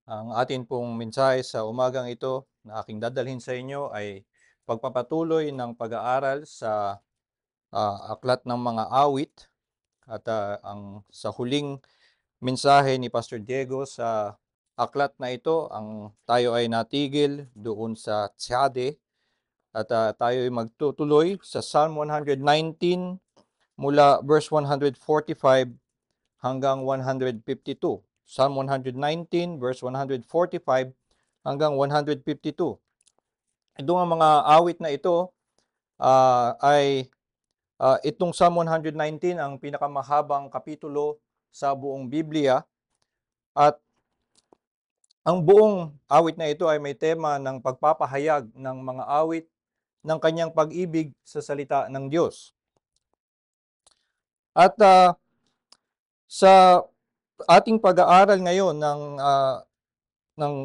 Ang atin pong mensahe sa umagang ito na aking dadalhin sa inyo ay pagpapatuloy ng pag-aaral sa aklat ng mga awit at ang sa huling mensahe ni Pastor Diego sa aklat na ito, tayo ay natigil doon sa Tiyade at tayo ay magtutuloy sa Psalm 119 mula verse 145 hanggang 152. Psalm 119 verse 145 hanggang 152. Itong mga awit na ito itong Psalm 119 ang pinakamahabang kapitulo sa buong Biblia at ang buong awit na ito ay may tema ng pagpapahayag ng mga awit ng kanyang pag-ibig sa salita ng Diyos. At sa ating pag-aaral ngayon ng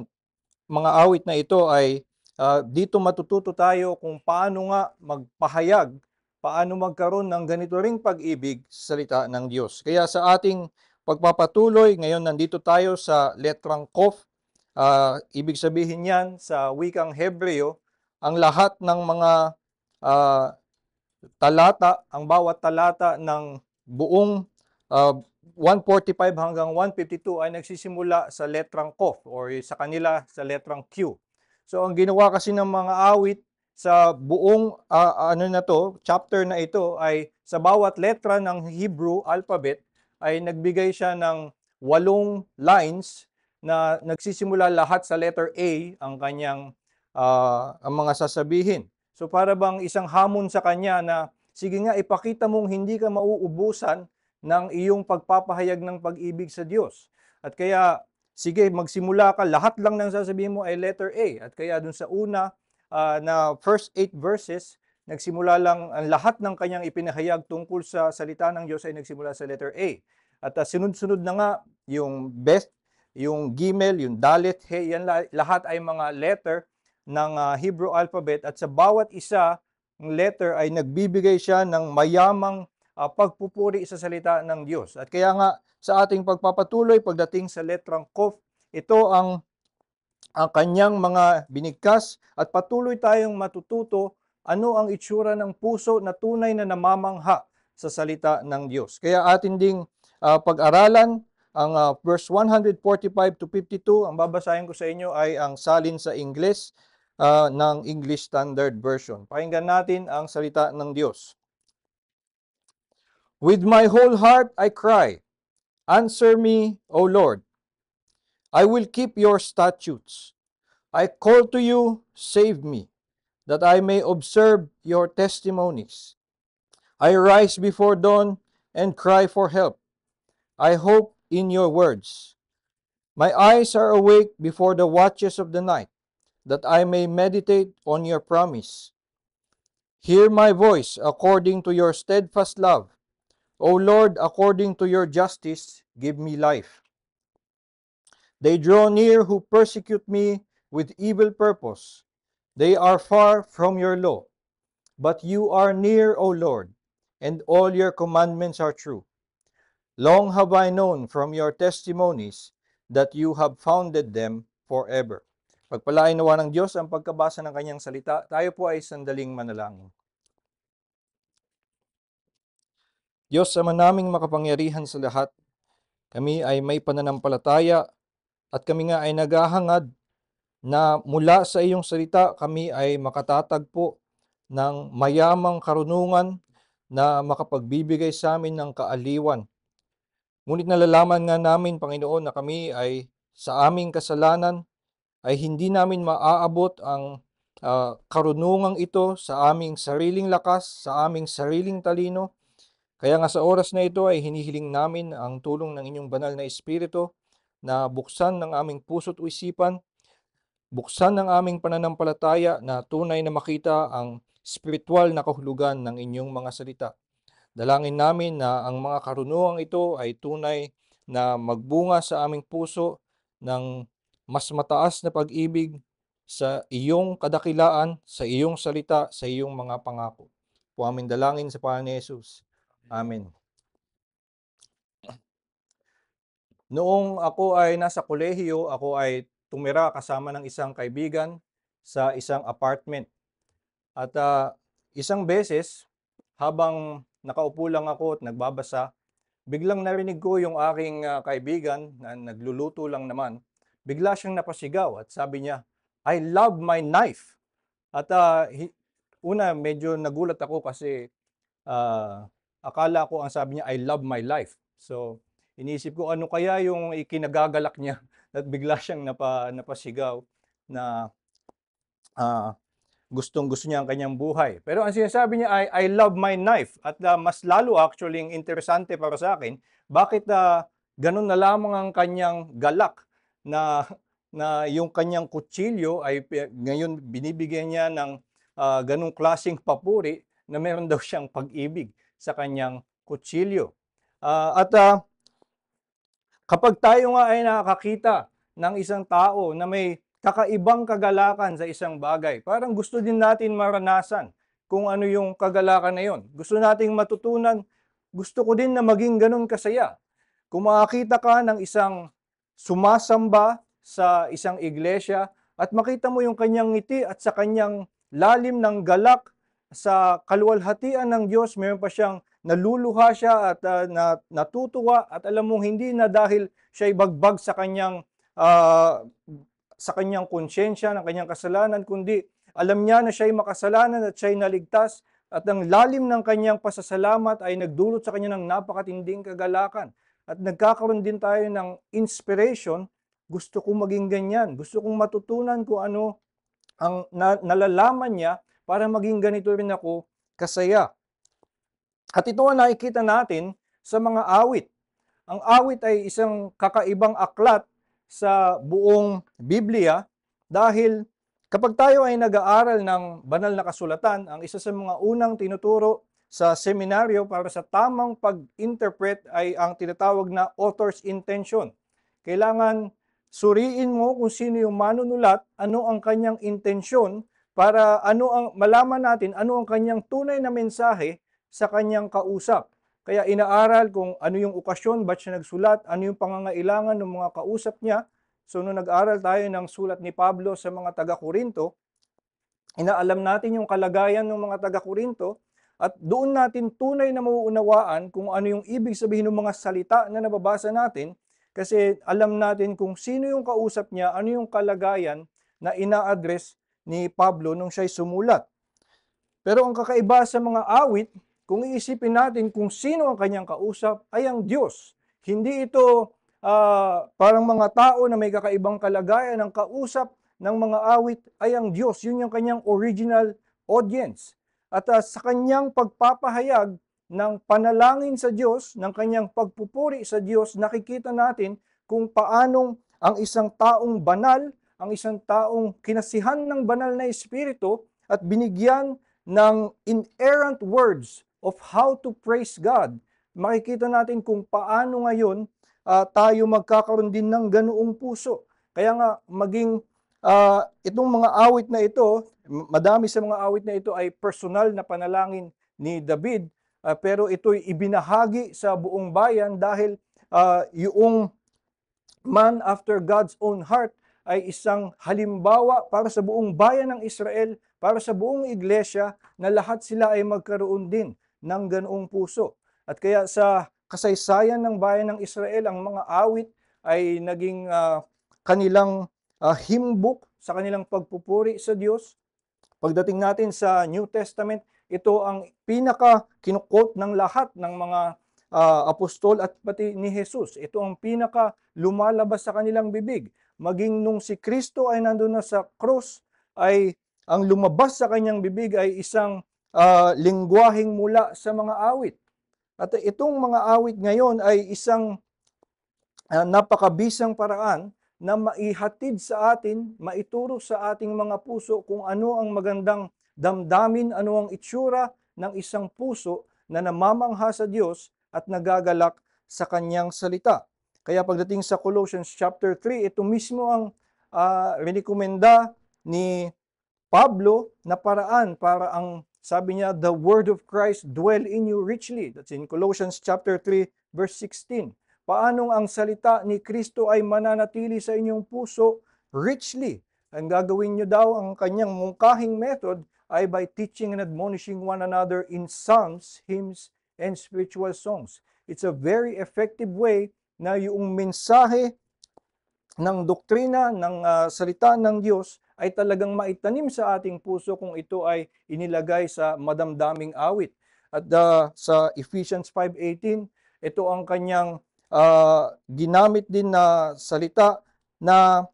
mga awit na ito ay dito matututo tayo kung paano nga magpahayag, paano magkaroon ng ganito ring pag-ibig sa salita ng Diyos. Kaya sa ating pagpapatuloy, ngayon nandito tayo sa letrang Kof. Ibig sabihin yan sa wikang Hebreo, ang lahat ng mga uh, talata, ang bawat talata ng buong 145 hanggang 152 ay nagsisimula sa letrang Kof or sa kanila sa letrang Q. So ang ginawa kasi ng mga awit sa buong chapter na ito ay sa bawat letra ng Hebrew alphabet ay nagbigay siya ng 8 lines na nagsisimula lahat sa letter A ang mga sasabihin. So para bang isang hamon sa kanya na sige nga ipakita mong hindi ka mauubusan ng iyong pagpapahayag ng pag-ibig sa Diyos. At kaya sige magsimula ka, lahat lang ng sasabihin mo ay letter A. At kaya dun sa una na first 8 verses, nagsimula lang ang lahat ng kanyang ipinahayag tungkol sa salita ng Diyos ay nagsimula sa letter A. At sunod-sunod na nga yung best, yung Gimel, yung Dalet, He, yan lahat ay mga letter ng Hebrew alphabet at sa bawat isa ng letter ay nagbibigay siya ng mayamang pagpupuri sa salita ng Diyos. At kaya nga sa ating pagpapatuloy pagdating sa letrang Kof, ito ang kanyang mga binigkas at patuloy tayong matututo ano ang itsura ng puso na tunay na namamangha sa salita ng Diyos. Kaya atin ding pag-aralan ang verse 145 to 52. Ang babasahin ko sa inyo ay ang salin sa Ingles ng English Standard Version. Pakinggan natin ang salita ng Diyos. With my whole heart I cry, answer me, O Lord. I will keep your statutes. I call to you, save me, that I may observe your testimonies. I rise before dawn and cry for help. I hope in your words. My eyes are awake before the watches of the night, that I may meditate on your promise. Hear my voice according to your steadfast love. O Lord, according to your justice, give me life. They draw near who persecute me with evil purpose. They are far from your law. But you are near, O Lord, and all your commandments are true. Long have I known from your testimonies that you have founded them forever. Pagpalain nawa ng Diyos ang pagkabasa ng kanyang salita. Tayo po ay sandaling manalangin. Diyos, Ama naming makapangyarihan sa lahat, kami ay may pananampalataya at kami nga ay naghahangad na mula sa iyong salita kami ay makatatagpo ng mayamang karunungan na makapagbibigay sa amin ng kaaliwan. Ngunit nalalaman nga namin, Panginoon, na kami ay sa aming kasalanan ay hindi namin maaabot ang karunungang ito sa aming sariling lakas, sa aming sariling talino. Kaya nga sa oras na ito ay hinihiling namin ang tulong ng inyong banal na Espiritu na buksan ng aming puso't isipan, buksan ng aming pananampalataya na tunay na makita ang spiritual na kahulugan ng inyong mga salita. Dalangin namin na ang mga karunungang ito ay tunay na magbunga sa aming puso ng mas mataas na pag-ibig sa iyong kadakilaan, sa iyong salita, sa iyong mga pangako. Po aming dalangin sa pangalan ni Jesus. Amen. Noong ako ay nasa kolehiyo, ako ay tumira kasama ng isang kaibigan sa isang apartment. At isang beses, habang nakaupo lang ako at nagbabasa, biglang narinig ko yung aking kaibigan na nagluluto lang naman. Bigla siyang napasigaw at sabi niya, "I love my knife." At una, medyo nagulat ako kasi akala ko ang sabi niya, "I love my life." So, inisip ko ano kaya yung ikinagagalak niya at bigla siyang napasigaw na ah, gustong-gusto niya ang kanyang buhay. Pero ang sinasabi niya ay, "I love my knife." At mas lalo actually interesante para sa akin, bakit ganun na lamang ang kanyang galak na na yung kanyang kutsilyo ay ngayon binibigyan niya ng ganung klaseng papuri na meron daw siyang pag-ibig sa kanyang kutsilyo. At kapag tayo nga ay nakakita ng isang tao na may kakaibang kagalakan sa isang bagay, parang gusto din natin maranasan kung ano yung kagalakan na yon. Gusto nating matutunan, gusto ko din na maging ganun kasaya. Kung makakita ka ng isang sumasamba sa isang iglesia at makita mo yung kanyang ngiti at sa kanyang lalim ng galak sa kaluwalhatian ng Diyos, meron pa siyang naluluha siya at natutuwa at alam mong hindi na dahil siya'y bagbag ah, sa kanyang konsyensya ng kanyang kasalanan, kundi alam niya na siya'y makasalanan at siya'y naligtas at ang lalim ng kanyang pasasalamat ay nagdulot sa kanya ng napakatinding kagalakan. At nagkakaroon din tayo ng inspiration, gusto kong maging ganyan, gusto kong matutunan kung ano ang nalalaman niya para maging ganito rin ako kasaya. At ito ang nakikita natin sa mga awit. Ang awit ay isang kakaibang aklat sa buong Biblia dahil kapag tayo ay nag-aaral ng banal na kasulatan, ang isa sa mga unang tinuturo sa seminaryo para sa tamang pag-interpret ay ang tinatawag na author's intention. Kailangan suriin mo kung sino yung manunulat, ano ang kanyang intensyon para malaman natin ano ang kanyang tunay na mensahe sa kanyang kausap. Kaya inaaral kung ano yung okasyon, ba't siya nagsulat, ano yung pangangailangan ng mga kausap niya. So nung nag-aral tayo ng sulat ni Pablo sa mga taga-Korinto, inaalam natin yung kalagayan ng mga taga-Korinto at doon natin tunay na mauunawaan kung ano yung ibig sabihin ng mga salita na nababasa natin kasi alam natin kung sino yung kausap niya, ano yung kalagayan na ina-address ni Pablo nung siya'y sumulat. Pero ang kakaiba sa mga awit, kung iisipin natin kung sino ang kanyang kausap, ay ang Diyos. Hindi ito parang mga tao na may kakaibang kalagayan. Ang kausap ng mga awit ay ang Diyos. Yun yung kanyang original audience. At sa kanyang pagpapahayag ng panalangin sa Diyos, ng kanyang pagpupuri sa Diyos, nakikita natin kung paanong ang isang taong banal, ang isang taong kinasihan ng banal na Espiritu at binigyan ng inerrant words of how to praise God, makikita natin kung paano ngayon tayo magkakaroon din ng ganoong puso. Kaya nga maging itong mga awit na ito, madami sa mga awit na ito ay personal na panalangin ni David, pero ito'y ibinahagi sa buong bayan dahil yung man after God's own heart ay isang halimbawa para sa buong bayan ng Israel, para sa buong iglesia, na lahat sila ay magkaroon din ng ganoong puso. At kaya sa kasaysayan ng bayan ng Israel, ang mga awit ay naging kanilang hymn book sa kanilang pagpupuri sa Diyos. Pagdating natin sa New Testament, ito ang pinaka kinukot ng lahat ng mga apostol at pati ni Jesus. Ito ang pinaka lumalabas sa kanilang bibig. Maging nung si Kristo ay nandun na sa cross, ay ang lumabas sa kanyang bibig ay isang lingwaheng mula sa mga awit. At itong mga awit ngayon ay isang napakabisang paraan na maihatid sa atin, maituro sa ating mga puso kung ano ang magandang damdamin, ano ang itsura ng isang puso na namamangha sa Diyos at nagagalak sa kanyang salita. Kaya pagdating sa Colossians chapter 3, ito mismo ang rinikomenda ni Pablo na paraan para ang sabi niya, the word of Christ dwell in you richly. That's in Colossians chapter 3 verse 16. paanong ang salita ni Kristo ay mananatili sa inyong puso richly. Ang gagawin nyo daw, ang kanyang mungkahing method ay by teaching and admonishing one another in psalms, hymns, and spiritual songs. It's a very effective way na yung mensahe ng doktrina ng salita ng Diyos ay talagang maitanim sa ating puso kung ito ay inilagay sa madamdaming awit. At sa Ephesians 5:18, ito ang kanyang ginamit din na salita na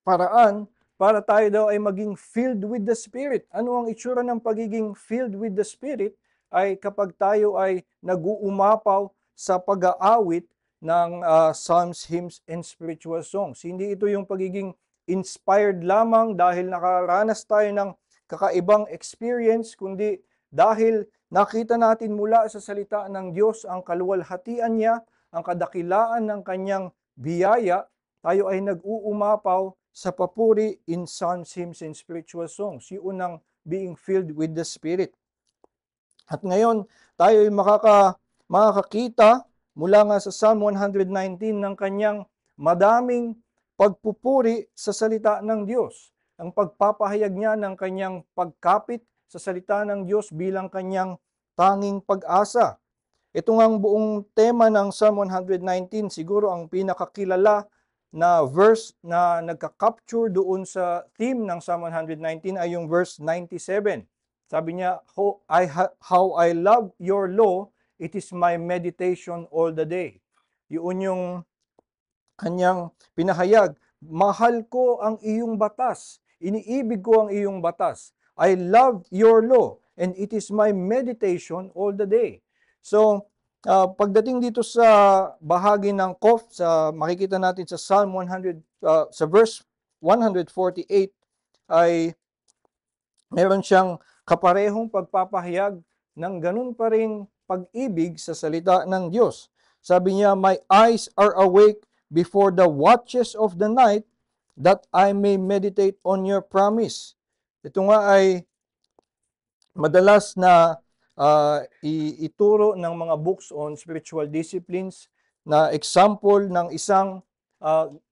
paraan para tayo daw ay maging filled with the Spirit. Ano ang itsura ng pagiging filled with the Spirit? Ay kapag tayo ay nag-uumapaw sa pag-aawit ng psalms, hymns, and spiritual songs. Hindi ito yung pagiging inspired lamang dahil nakaranas tayo ng kakaibang experience, kundi dahil nakita natin mula sa salita ng Diyos ang kaluwalhatian niya, ang kadakilaan ng kanyang biyaya, tayo ay nag-uumapaw sa papuri in psalms, hymns, and spiritual songs. Yun ang being filled with the Spirit. At ngayon, tayo ay makakakita mula nga sa Psalm 119 ng kanyang madaming pagpupuri sa salita ng Diyos. Ang pagpapahayag niya ng kanyang pagkapit sa salita ng Diyos bilang kanyang tanging pag-asa. Ito nga ang buong tema ng Psalm 119, siguro ang pinakakilala na verse na nagka-capture doon sa theme ng Psalm 119 ay yung verse 97. Sabi niya, how I love your law, it is my meditation all the day. Yun yung kanyang pinahayag. Mahal ko ang iyong batas. Iniibig ko ang iyong batas. I love your law, and it is my meditation all the day. So, pagdating dito sa bahagi ng Qaf, makikita natin sa Psalm 100, sa verse 148, ay meron siyang kaparehong pagpapahayag ng ganun pa ring pag-ibig sa salita ng Diyos. Sabi niya, my eyes are awake before the watches of the night, that I may meditate on your promise. Ito nga ay madalas na ituro ng mga books on spiritual disciplines na example ng isang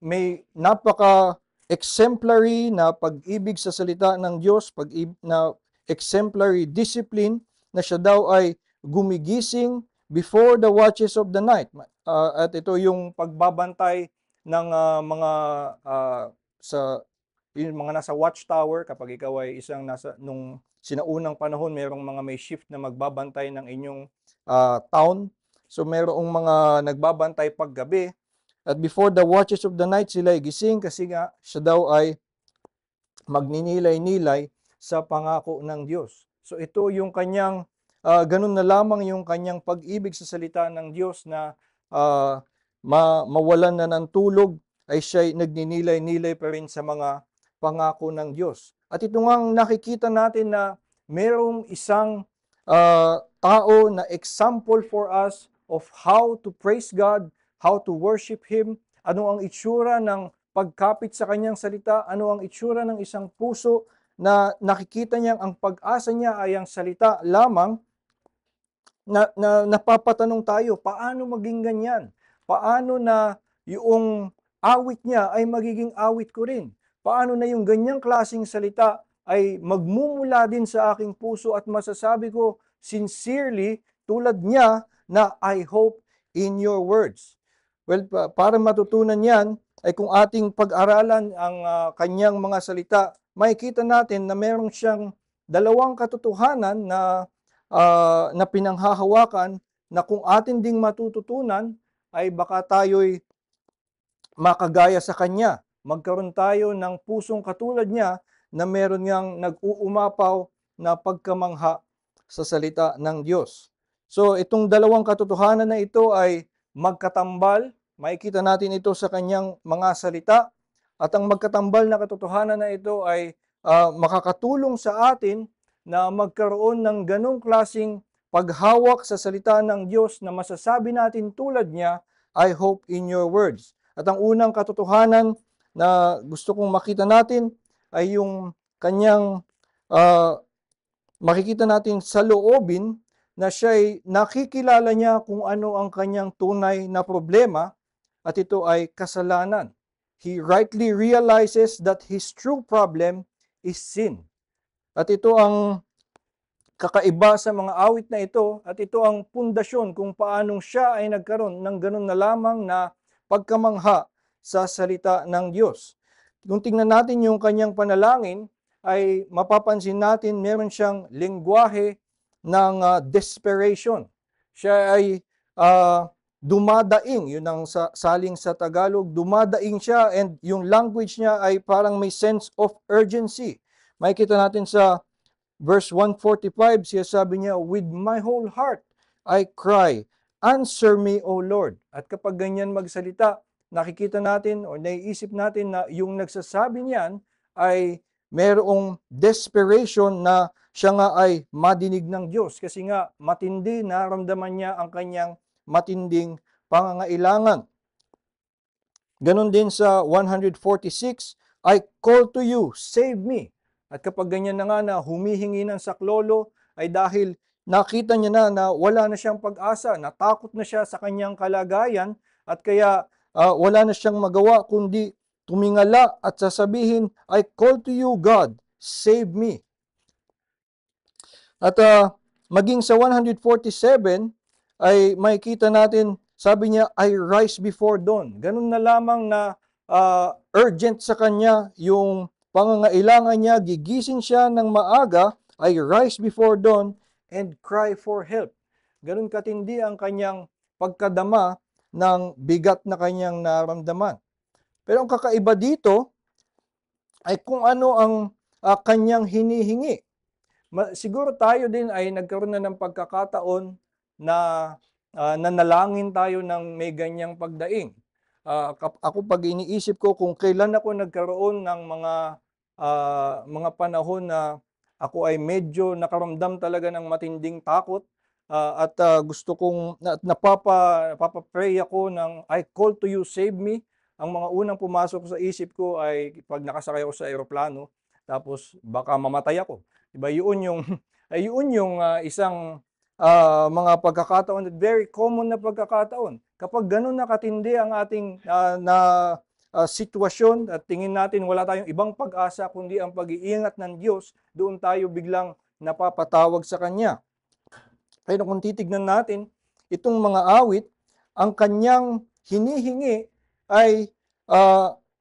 may napaka-exemplary na pag-ibig sa salita ng Diyos, na exemplary discipline na siya daw ay gumigising before the watches of the night. At ito yung pagbabantay ng mga nasa watchtower kapag ikaw ay isang nung sinaunang panahon, merong mga may shift na magbabantay ng inyong town. So merong mga nagbabantay paggabi. At before the watches of the night, sila ay gising kasi nga siya daw ay magninilay-nilay sa pangako ng Diyos. So ito yung kanyang, ganun na lamang yung kanyang pag-ibig sa salita ng Diyos na mawalan na ng tulog, ay siya nagninilay-nilay pa rin sa mga pangako ng Diyos. At ito nga nakikita natin na mayroong isang tao na example for us of how to praise God, how to worship Him, ano ang itsura ng pagkapit sa kanyang salita, ano ang itsura ng isang puso na nakikita niyang ang pag-asa niya ay ang salita lamang. Napapatanong tayo, paano maging ganyan? Paano na yung awit niya ay magiging awit ko rin? Paano na yung ganyang klaseng salita ay magmumula din sa aking puso at masasabi ko sincerely tulad niya na I hope in your words. Well, para matutunan yan ay kung ating pag-aralan ang kanyang mga salita, makikita natin na meron siyang dalawang katotohanan na pinanghahawakan na kung atin ding matututunan ay baka tayo'y makagaya sa kanya. Magkaroon tayo ng pusong katulad niya na meron niyang nag-uumapaw na pagkamangha sa salita ng Diyos. So itong dalawang katotohanan na ito ay magkatambal. Makikita natin ito sa kanyang mga salita. At ang magkatambal na katotohanan na ito ay makakatulong sa atin na magkaroon ng ganong klasing paghawak sa salita ng Diyos na masasabi natin tulad niya, I hope in your words. At ang unang katotohanan na gusto kong makita natin ay yung kanyang makikita natin sa loobin na siya'y nakikilala niya kung ano ang kanyang tunay na problema at ito ay kasalanan. He rightly realizes that his true problem is sin. At ito ang kakaiba sa mga awit na ito at ito ang pundasyon kung paanong siya ay nagkaroon ng ganun na lamang na pagkamangha sa salita ng Diyos. Kung tingnan natin yung kanyang panalangin, ay mapapansin natin meron siyang lengguwahe ng desperation. Siya ay dumadaing, yun ang saling sa Tagalog, dumadaing siya and yung language niya ay parang may sense of urgency. Makikita natin sa verse 145, siya sabi niya, with my whole heart I cry, answer me, O Lord. At kapag ganyan magsalita, nakikita natin o naiisip natin na yung nagsasabi niyan ay merong desperation na siya nga ay madinig ng Diyos. Kasi nga matindi, naramdaman niya ang kanyang matinding pangangailangan. Ganon din sa 146, I call to you, save me. At kapag ganyan na nga na humihingi ng saklolo, ay dahil nakita niya na wala na siyang pag-asa, natakot na siya sa kanyang kalagayan, at kaya wala na siyang magawa kundi tumingala at sasabihin, I call to you, God, save me. At maging sa 147, ay makikita natin, sabi niya, I rise before dawn. Ganun na lamang na urgent sa kanya yung pangangailangan niya, gigising siya ng maaga, I rise before dawn and cry for help. Ganun katindi ang kanyang pagkadama ng bigat na kanyang naramdaman. Pero ang kakaiba dito ay kung ano ang kanyang hinihingi. Siguro tayo din ay nagkaroon na ng pagkakataon na nanalangin tayo ng may ganyang pagdaing. Ako pag iniisip ko kung kailan ako nagkaroon ng mga panahon na ako ay medyo nakaramdam talaga ng matinding takot at gusto kong napapa-pray ako ng I call to you, save me. Ang mga unang pumasok sa isip ko ay pag nakasakay ako sa eroplano tapos baka mamatay ako. Diba? Yun yung yun yung isang mga pagkakataon, very common na pagkakataon. Kapag ganun nakatindi ang ating sitwasyon at tingin natin wala tayong ibang pag-asa kundi ang pag-iingat ng Diyos, doon tayo biglang napapatawag sa Kanya. Pero kung titignan natin, itong mga awit, ang kanyang hinihingi ay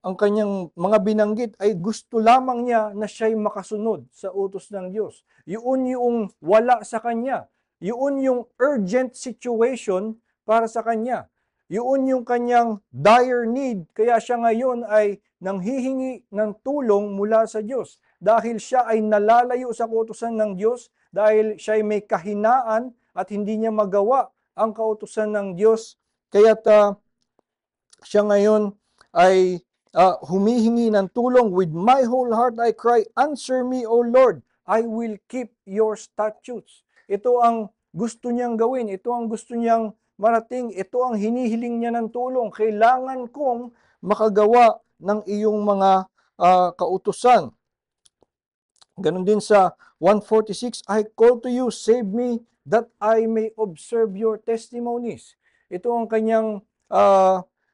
ang kanyang mga binanggit ay gusto lamang niya na siya'y makasunod sa utos ng Diyos. Yun yung wala sa kanya. Yun yung urgent situation para sa kanya. Yun yung kanyang dire need. Kaya siya ngayon ay nanghihingi ng tulong mula sa Diyos. Dahil siya ay nalalayo sa kautusan ng Diyos, dahil siya ay may kahinaan at hindi niya magawa ang kautusan ng Diyos. Kaya't siya ngayon ay humihingi ng tulong. With my whole heart I cry, answer me, O Lord, I will keep your statutes. Ito ang gusto niyang gawin, ito ang gusto niyang marating, ito ang hinihiling niya ng tulong. Kailangan kong makagawa ng iyong mga kautusan. Ganon din sa 146, I call to you, save me, that I may observe your testimonies. Ito ang kanyang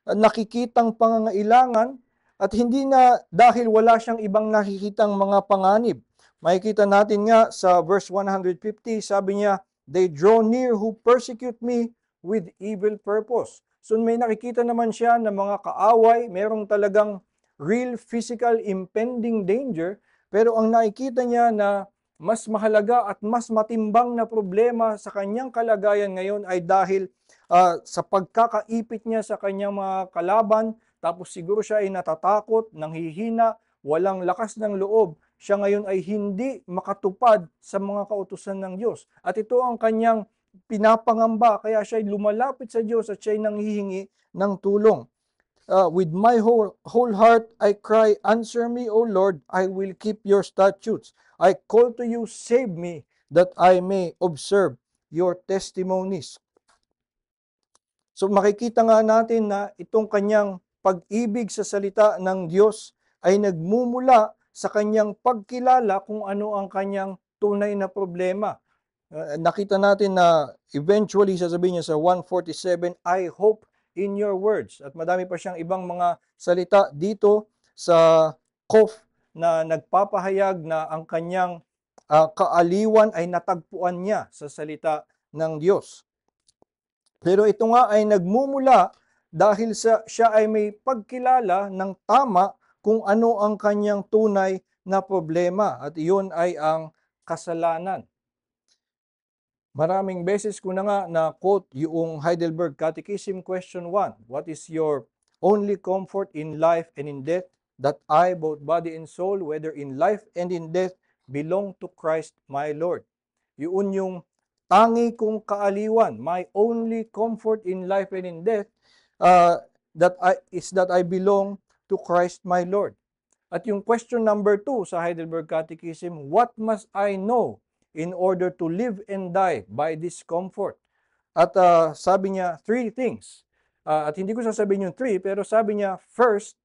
nakikitang pangangailangan at hindi na dahil wala siyang ibang nakikitang mga panganib. Makikita natin nga sa verse 150, sabi niya, they draw near who persecute me with evil purpose. So may nakikita naman siya na mga kaaway, merong talagang real physical impending danger, pero ang nakikita niya na mas mahalaga at mas matimbang na problema sa kanyang kalagayan ngayon ay dahil sa pagkakaipit niya sa kanyang mga kalaban, tapos siguro siya ay natatakot, nanghihina, walang lakas ng loob. Siya ngayon ay hindi makatupad sa mga kautusan ng Diyos. At ito ang kanyang pinapangamba, kaya siya ay lumalapit sa Diyos at siya ay nanghihingi ng tulong. With my whole heart I cry, answer me, O Lord, I will keep your statutes. I call to you, save me, that I may observe your testimonies. So makikita nga natin na itong kanyang pag-ibig sa salita ng Diyos ay nagmumula sa kanyang pagkilala kung ano ang kanyang tunay na problema. nakita natin na eventually sasabihin niya sa 147, I hope in your words. At madami pa siyang ibang mga salita dito sa Qaf na nagpapahayag na ang kanyang kaaliwan ay natagpuan niya sa salita ng Diyos. Pero ito nga ay nagmumula dahil siya ay may pagkilala ng tama kung ano ang kanyang tunay na problema, at iyon ay ang kasalanan. Maraming beses ko na nga na-quote yung Heidelberg Catechism Question 1. What is your only comfort in life and in death? That I, both body and soul, whether in life and in death, belong to Christ my Lord. Yun yung tangi kong kaaliwan. My only comfort in life and in death that I belong to Christ my Lord. At yung question number 2 sa Heidelberg Catechism, what must I know in order to live and die by this comfort? At sabi niya, 3 things. At hindi ko sasabihin yung 3, pero sabi niya, first,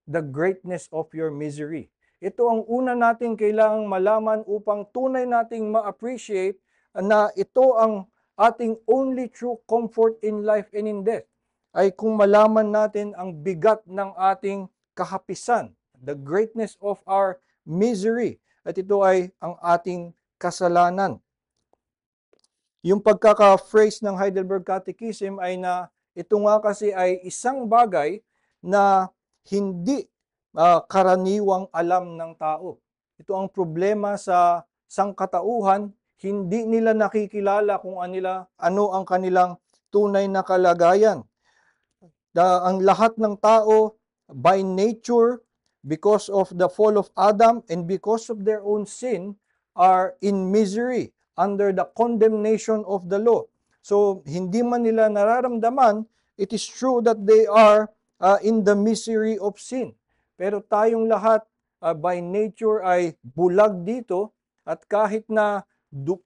the greatness of your misery. Ito ang una nating kailangang malaman upang tunay nating ma-appreciate na ito ang ating only true comfort in life and in death. Ay kung malaman natin ang bigat ng ating kahapisan, the greatness of our misery. At ito ay ang ating kasalanan. Yung pagkaka-phrase ng Heidelberg Catechism ay na ito nga kasi ay isang bagay na hindi karaniwang alam ng tao. Ito ang problema sa sangkatauhan, hindi nila nakikilala kung ano ang kanilang tunay na kalagayan. Ang lahat ng tao by nature, because of the fall of Adam and because of their own sin, are in misery under the condemnation of the law. So, hindi man nila nararamdaman, it is true that they are in the misery of sin. Pero tayong lahat by nature ay bulag dito, at kahit na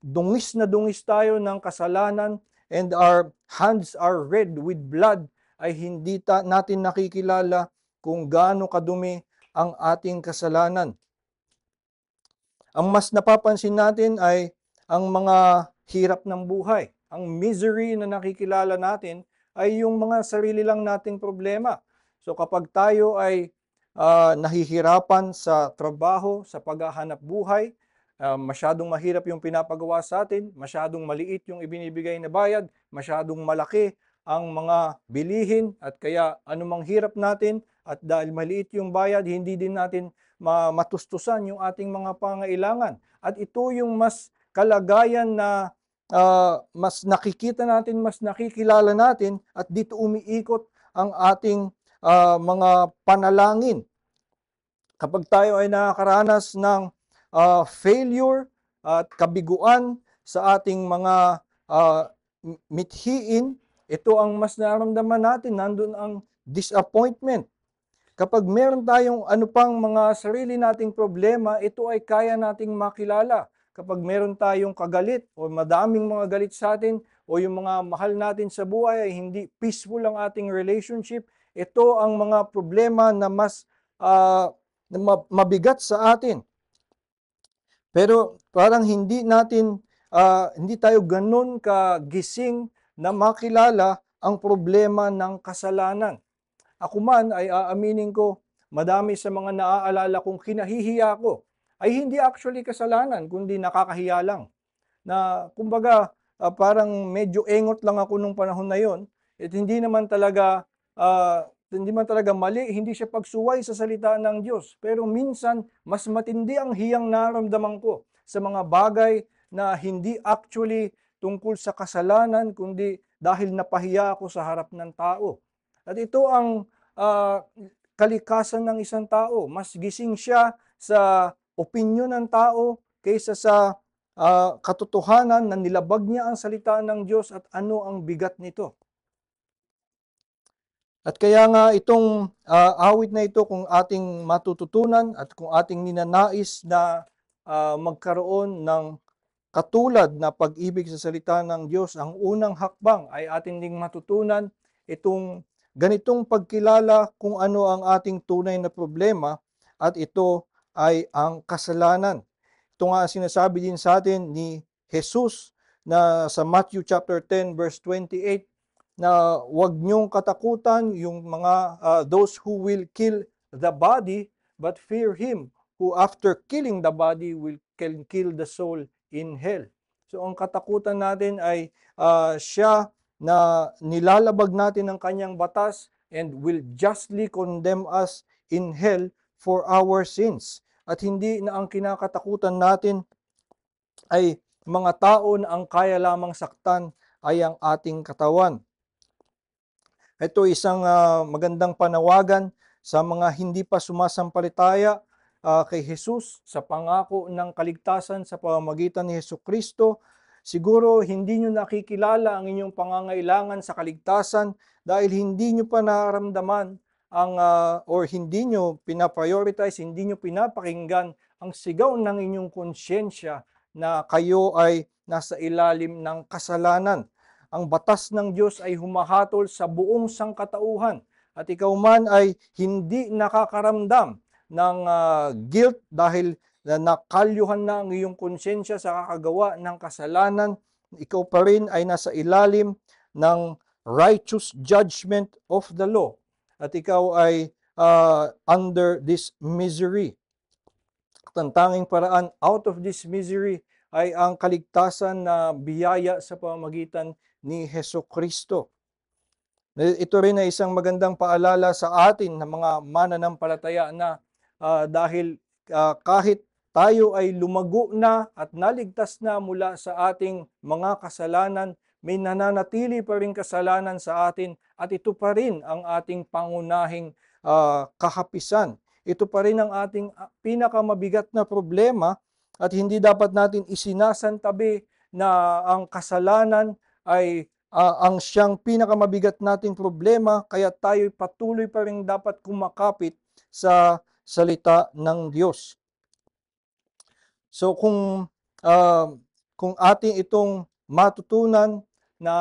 dungis tayo ng kasalanan and our hands are red with blood, ay hindi natin nakikilala kung gaano kadumi ang ating kasalanan. Ang mas napapansin natin ay ang mga hirap ng buhay. Ang misery na nakikilala natin ay yung mga sarili lang nating problema. So kapag tayo ay nahihirapan sa trabaho, sa paghahanap buhay, masyadong mahirap yung pinapagawa sa atin, masyadong maliit yung ibinibigay na bayad, masyadong malaki ang mga bilihin, at kaya anumang hirap natin at dahil maliit yung bayad, hindi din natin matustusan yung ating mga pangailangan. At ito yung mas kalagayan na mas nakikita natin, mas nakikilala natin, at dito umiikot ang ating mga panalangin. Kapag tayo ay nakakaranas ng failure at kabiguan sa ating mga mithiin, ito ang mas nararamdaman natin, nandun ang disappointment. Kapag meron tayong ano pang mga sarili nating problema, ito ay kaya nating makilala. Kapag meron tayong kagalit o madaming mga galit sa atin o yung mga mahal natin sa buhay ay hindi peaceful ang ating relationship, ito ang mga problema na mas mabigat sa atin. Pero parang hindi tayo ganun kagising na makilala ang problema ng kasalanan. Ako man ay aaminin ko, madami sa mga naaalala kong kinahihiya ko ay hindi actually kasalanan, kundi nakakahiya lang. Na kumbaga parang medyo engot lang ako nung panahon na yon, at hindi man talaga mali, hindi siya pagsuway sa salita ng Diyos. Pero minsan, mas matindi ang hiyang nararamdaman ko sa mga bagay na hindi actually tungkol sa kasalanan, kundi dahil napahiya ako sa harap ng tao. At ito ang kalikasan ng isang tao. Mas gising siya sa opinyon ng tao kaysa sa katotohanan na nilabag niya ang salita ng Diyos at ano ang bigat nito. At kaya nga itong awit na ito, kung ating matututunan at kung ating ninanais na magkaroon ng katulad na pag-ibig sa salita ng Diyos, ang unang hakbang ay ating ding matutunan itong ganitong pagkilala kung ano ang ating tunay na problema, at ito ay ang kasalanan. Ito nga sinasabi din sa atin ni Jesus na sa Matthew chapter 10 verse 28 na wag niyong katakutan yung mga those who will kill the body, but fear him who after killing the body can kill the soul in hell. So ang katakutan natin ay siya na nilalabag natin ang kanyang batas and will justly condemn us in hell for our sins. At hindi na ang kinakatakutan natin ay mga tao na ang kaya lamang saktan ay ang ating katawan. Ito isang magandang panawagan sa mga hindi pa sumasampalataya kay Jesus sa pangako ng kaligtasan sa pamamagitan ni Hesukristo. Siguro hindi nyo nakikilala ang inyong pangangailangan sa kaligtasan dahil hindi nyo pa nararamdaman or hindi nyo pinaprioritize, hindi nyo pinapakinggan ang sigaw ng inyong konsyensya na kayo ay nasa ilalim ng kasalanan. Ang batas ng Diyos ay humahatol sa buong sangkatauhan at ikaw man ay hindi nakakaramdam ng guilt dahil nakalyuhan na ang iyong konsensya sa kakagawa ng kasalanan, ikaw pa rin ay nasa ilalim ng righteous judgment of the law at ikaw ay under this misery. At ang tanging paraan out of this misery ay ang kaligtasan na biyaya sa pamamagitan ni Hesukristo. Ito rin ay isang magandang paalala sa atin na mga mananampalataya na dahil kahit tayo ay lumago na at naligtas na mula sa ating mga kasalanan, may nananatili pa rin kasalanan sa atin at ito pa rin ang ating pangunahing kahapisan. Ito pa rin ang ating pinakamabigat na problema at hindi dapat natin isinasantabi na ang kasalanan ay ang siyang pinakamabigat nating problema, kaya tayo patuloy pa rin dapat kumakapit sa salita ng Diyos. So kung ating itong matutunan na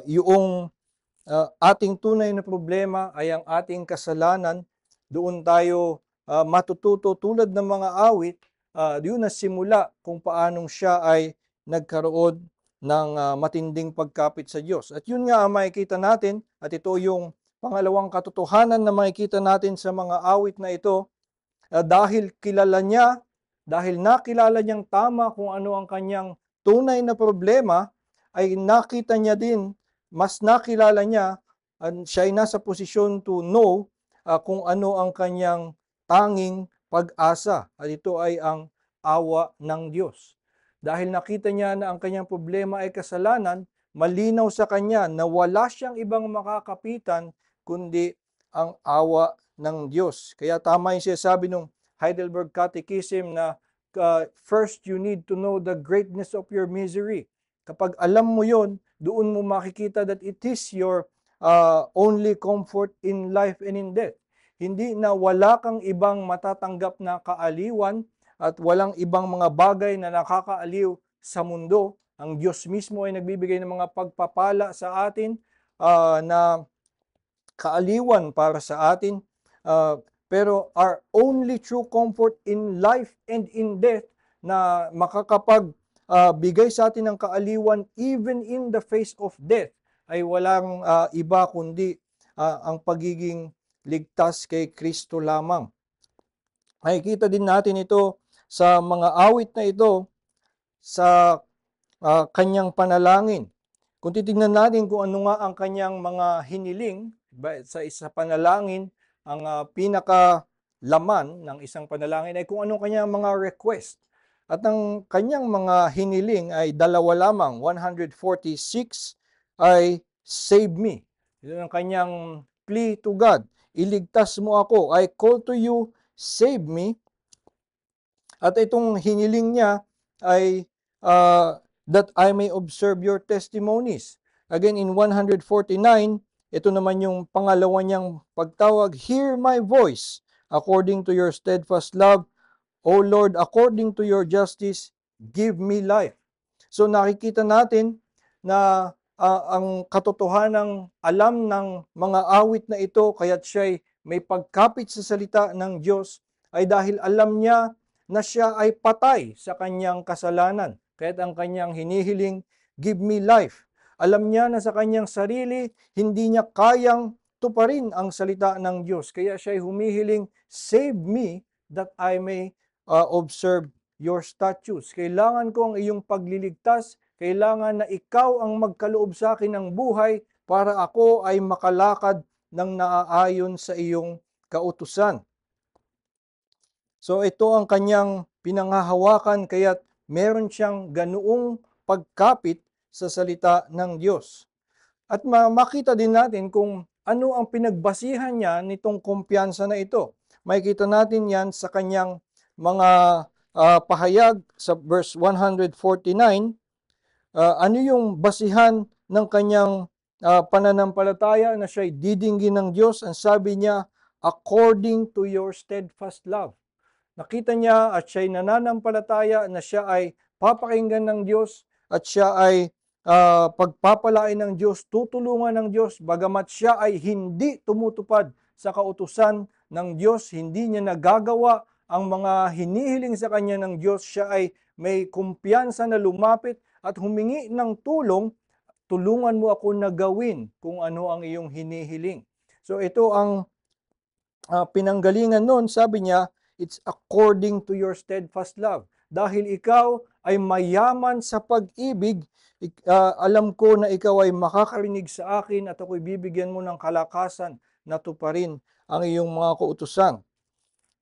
yung ating tunay na problema ay ang ating kasalanan, doon tayo matututo tulad ng mga awit, yun na simula kung paanong siya ay nagkaroon ng matinding pagkapit sa Diyos. At yun nga ang makikita natin, at ito yung pangalawang katotohanan na makikita natin sa mga awit na ito, dahil nakilala niyang tama kung ano ang kanyang tunay na problema, ay nakita niya din, mas nakilala niya, siya ay nasa posisyon to know kung ano ang kanyang tanging pag-asa. At ito ay ang awa ng Diyos. Dahil nakita niya na ang kanyang problema ay kasalanan, malinaw sa kanya na wala siyang ibang makakapitan kundi ang awa ng Diyos. Kaya tama yung sinasabi ng Heidelberg Catechism na first you need to know the greatness of your misery. Kapag alam mo yon, doon mo makikita that it is your only comfort in life and in death. Hindi na wala kang ibang matatanggap na kaaliwan at walang ibang mga bagay na nakakaaliw sa mundo. Ang Diyos mismo ay nagbibigay ng mga pagpapala sa atin na kaaliwan para sa atin. Pero our only true comfort in life and in death na makakapagbigay sa atin ng kaaliwan even in the face of death ay walang iba kundi ang pagiging ligtas kay Kristo lamang. Makikita din natin ito sa mga awit na ito sa kanyang panalangin. Kung titignan natin kung ano nga ang kanyang mga hiniling, sa isa panalangin, ang pinakalaman ng isang panalangin ay kung anong kanyang mga request. At ang kanyang mga hiniling ay dalawa lamang, 146 ay save me. Ito ang kanyang plea to God. Iligtas mo ako. I call to you, save me. At itong hiniling niya ay that I may observe your testimonies. Again, in 149, ito naman yung pangalawa niyang pagtawag, hear my voice according to your steadfast love. O Lord, according to your justice, give me life. So nakikita natin na ang katotohanang alam ng mga awit na ito, kaya't siya'y may pagkapit sa salita ng Diyos, ay dahil alam niya na siya ay patay sa kanyang kasalanan. kaya't ang kanyang hinihiling, give me life. Alam niya na sa kanyang sarili, hindi niya kayang tuparin ang salita ng Diyos. Kaya siya ay humihiling, save me that I may observe your statutes. Kailangan ko ang iyong pagliligtas, kailangan na ikaw ang magkaloob sa akin ng buhay para ako ay makalakad ng naaayon sa iyong kautusan. So ito ang kanyang pinanghahawakan, kaya't meron siyang ganoong pagkapit sa salita ng Diyos. At makita din natin kung ano ang pinagbasihan niya nitong kumpiyansa na ito. Makikita natin yan sa kanyang mga pahayag sa verse 149. Ano yung basihan ng kanyang pananampalataya na siya'y didinggin ng Diyos? Ang sabi niya, according to your steadfast love. Nakita niya at siya'y nananampalataya na siya ay papakinggan ng Diyos at siya ay pagpapalain ng Diyos, tutulungan ng Diyos, bagamat siya ay hindi tumutupad sa kautusan ng Diyos, hindi niya nagagawa ang mga hinihiling sa kanya ng Diyos, siya ay may kumpiyansa na lumapit at humingi ng tulong, tulungan mo ako na gawin kung ano ang iyong hinihiling. So ito ang pinanggalingan nun, sabi niya, it's according to your steadfast love. Dahil ikaw ay mayaman sa pag-ibig, alam ko na ikaw ay makakarinig sa akin at ako'y bibigyan mo ng kalakasan na tuparin ang iyong mga kautusan.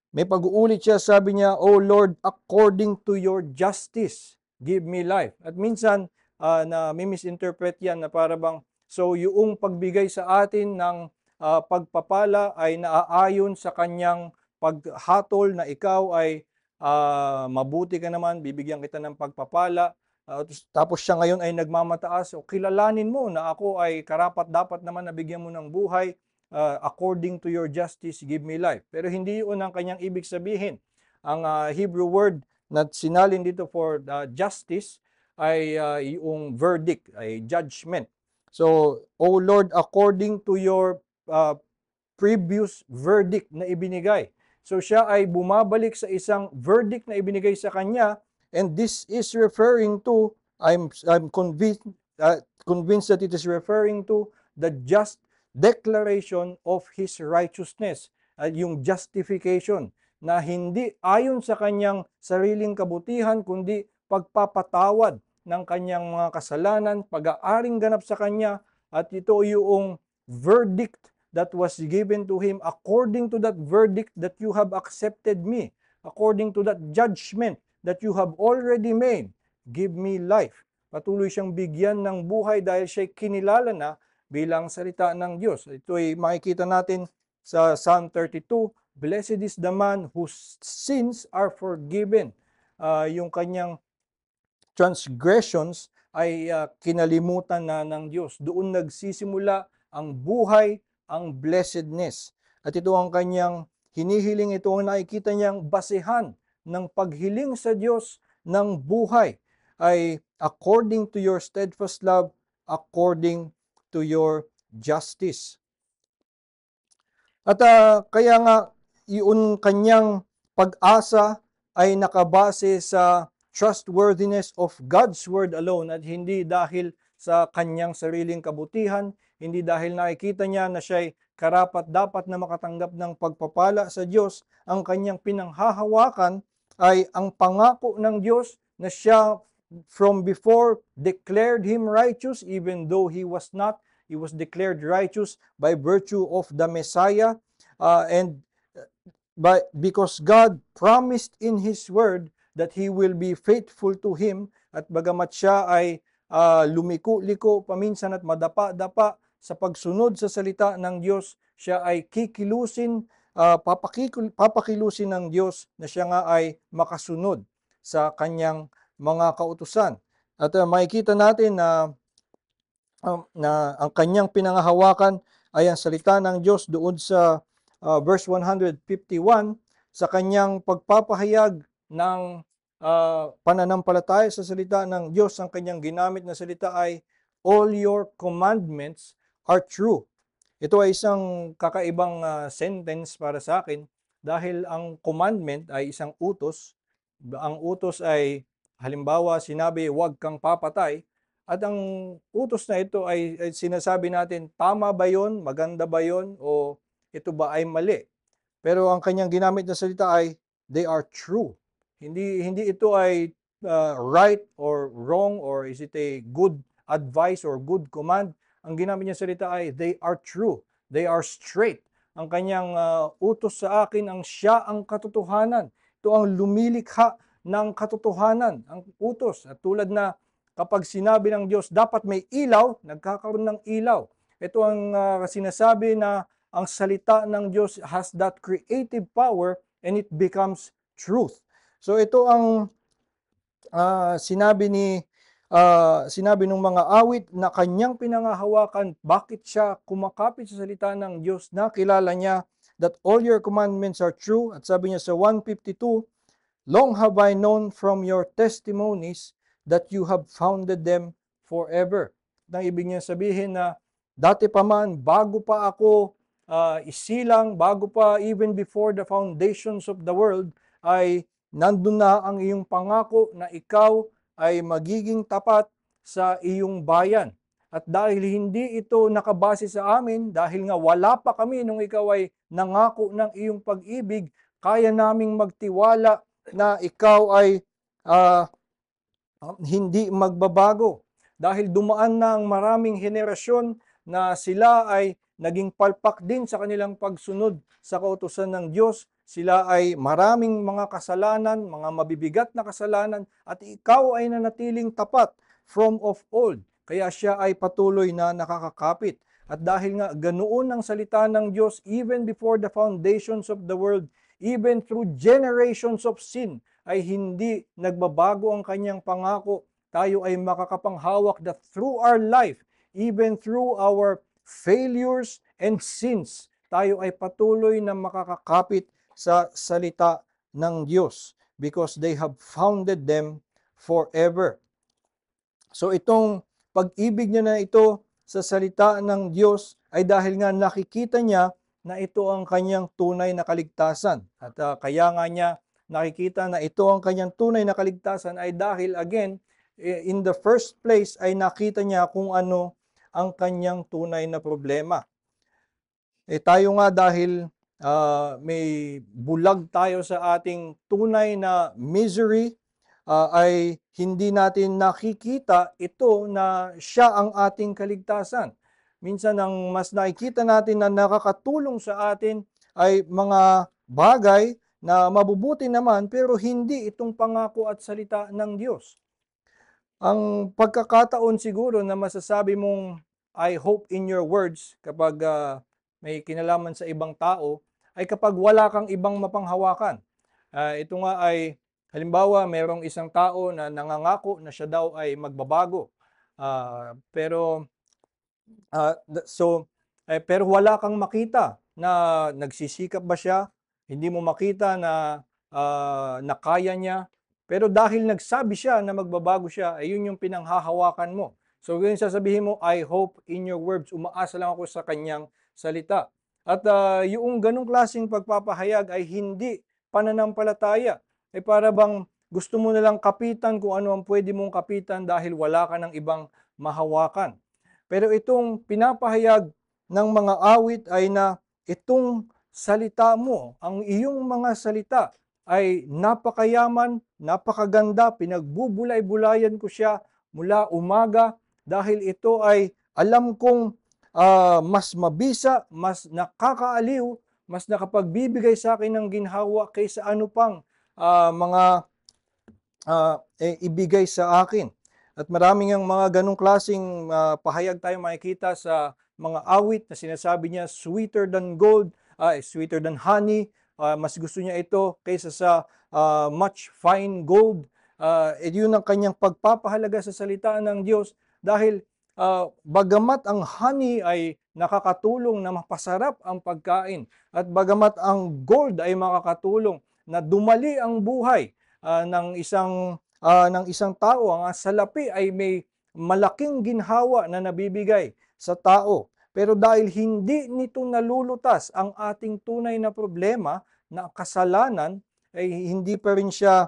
May pag-uulit siya, sabi niya, O Lord, according to your justice, give me life. At minsan, na misinterpret yan na para bang, so yung pagbigay sa atin ng pagpapala ay naaayon sa kanyang paghatol na ikaw ay mabuti ka naman, bibigyan kita ng pagpapala. Tapos siya ngayon ay nagmamataas, o kilalanin mo na ako ay karapat-dapat naman na bigyan mo ng buhay, according to your justice, give me life. Pero hindi yun ang kanyang ibig sabihin. Ang Hebrew word na sinalin dito for justice ay yung verdict, ay judgment. So, O Lord, according to your previous verdict na ibinigay. So siya ay bumabalik sa isang verdict na ibinigay sa kanya, and this is referring to, I'm convinced that it is referring to the just declaration of his righteousness, yung justification na hindi ayon sa kanyang sariling kabutihan kundi pagpapatawad ng kanyang mga kasalanan, pag-aaring ganap sa kanya, at ito yung verdict that was given to him. According to that verdict that you have accepted me, according to that judgment that you have already made, give me life. Patuloy siyang bigyan ng buhay dahil siya'y kinilala na bilang salita ng Diyos. Ito ay makikita natin sa Psalm 32, Blessed is the man whose sins are forgiven. Yung kanyang transgressions ay kinalimutan na ng Diyos. Doon nagsisimula ang buhay, ang blessedness. At ito ang kanyang hinihiling, ito ang nakikita niyang basehan ng paghiling sa Diyos ng buhay ay according to your steadfast love, according to your justice. At kaya nga, yung kanyang pag-asa ay nakabase sa trustworthiness of God's word alone at hindi dahil sa kanyang sariling kabutihan, hindi dahil nakikita niya na siya'y karapat-dapat na makatanggap ng pagpapala sa Diyos. Ang kanyang pinanghahawakan ay ang pangako ng Diyos na siya from before declared him righteous even though he was not. He was declared righteous by virtue of the Messiah, because God promised in His word that He will be faithful to him, at bagamat siya ay lumiko-liko paminsan at madapa-dapa sa pagsunod sa salita ng Diyos, siya ay kikilusin, papakilusin ng Diyos na siya nga ay makasunod sa kanyang mga kautusan. At makikita natin na ang kanyang pinanghahawakan ay ang salita ng Diyos doon sa verse 151, sa kanyang pagpapahayag ng pananampalataya sa salita ng Diyos. Ang kanyang ginamit na salita ay, all your commandments are true. Ito ay isang kakaibang sentence para sa akin dahil ang commandment ay isang utos. Ang utos ay Halimbawa, sinabi, huwag kang papatay, at ang utos na ito ay sinasabi natin, tama ba yon, maganda ba yon, o ito ba ay mali? Pero ang kanyang ginamit na salita ay, they are true. Hindi ito ay right or wrong, or is it a good advice or good command. Ang ginamit niya salita ay, they are true. They are straight. Ang kanyang utos sa akin, ang siya ang katotohanan. Ito ang lumilikha ng katotohanan, ang utos. At tulad na kapag sinabi ng Diyos, dapat may ilaw, nagkakaroon ng ilaw. Ito ang sinasabi na ang salita ng Diyos has that creative power and it becomes truth. So ito ang sinabi ng mga awit na kanyang pinangahawakan. Bakit siya kumakapit sa salita ng Diyos? Na kilala niya that all your commandments are true. At sabi niya sa 152, long have I known from your testimonies that you have founded them forever. Ang ibig niya sabihin na dati pa man, bago pa ako isilang, bago pa even before the foundations of the world, ay nandun na ang iyong pangako na ikaw ay magiging tapat sa iyong bayan. At dahil hindi ito nakabase sa amin, dahil nga wala pa kami nung ikaw ay nangako ng iyong pag-ibig, kaya naming magtiwala na ikaw ay hindi magbabago. Dahil dumaan na ang maraming henerasyon na sila ay naging palpak din sa kanilang pagsunod sa kautusan ng Diyos. Sila ay maraming mga kasalanan, mga mabibigat na kasalanan, at ikaw ay nanatiling tapat from of old. Kaya siya ay patuloy na nakakakapit. At dahil nga ganoon ang salita ng Diyos, even before the foundations of the world, even through generations of sin, ay hindi nagbabago ang kanyang pangako. Tayo ay makakapanghawak that through our life, even through our failures and sins, tayo ay patuloy na makakakapit sa salita ng Diyos because they have founded them forever. So itong pag-ibig niya na ito sa salita ng Diyos ay dahil nga nakikita niya na ito ang kanyang tunay na kaligtasan. At kaya nga niya nakikita na ito ang kanyang tunay na kaligtasan ay dahil again, in the first place ay nakita niya kung ano ang kanyang tunay na problema. Tayo nga dahil may bulag tayo sa ating tunay na misery, ay hindi natin nakikita ito na siya ang ating kaligtasan. Minsan ang mas nakikita natin na nakakatulong sa atin ay mga bagay na mabubuti naman pero hindi itong pangako at salita ng Diyos. Ang pagkakataon siguro na masasabi mong I hope in your words kapag may kinalaman sa ibang tao ay kapag wala kang ibang mapanghawakan. Ito nga ay halimbawa mayroong isang tao na nangangako na siya daw ay magbabago. Pero wala kang makita na nagsisikap ba siya, hindi mo makita na kaya niya. Pero dahil nagsabi siya na magbabago siya, ay yun yung pinanghahawakan mo. So yun sasabihin mo, I hope in your words, umaasa lang ako sa kanyang salita. At yung ganong klaseng pagpapahayag ay hindi pananampalataya. Ay para bang gusto mo nalang kapitan kung ano ang pwede mong kapitan dahil wala ka ng ibang mahawakan. Pero itong pinapahayag ng mga awit ay na itong salita mo, ang iyong mga salita ay napakayaman, napakaganda, pinagbubulay-bulayan ko siya mula umaga dahil ito ay alam kong mas mabisa, mas nakakaaliw, mas nakapagbibigay sa akin ng ginhawa kaysa ano pang ibigay sa akin. At maraming ang mga ganong klaseng pahayag tayo makikita sa mga awit na sinasabi niya, sweeter than gold, sweeter than honey, mas gusto niya ito kaysa sa much fine gold. Yun ang kanyang pagpapahalaga sa salita ng Diyos dahil bagamat ang honey ay nakakatulong na mapasarap ang pagkain at bagamat ang gold ay makakatulong na dumali ang buhay ng isang tao, ang salapi ay may malaking ginhawa na nabibigay sa tao. Pero dahil hindi nito nalulutas ang ating tunay na problema na kasalanan, ay hindi pa rin siya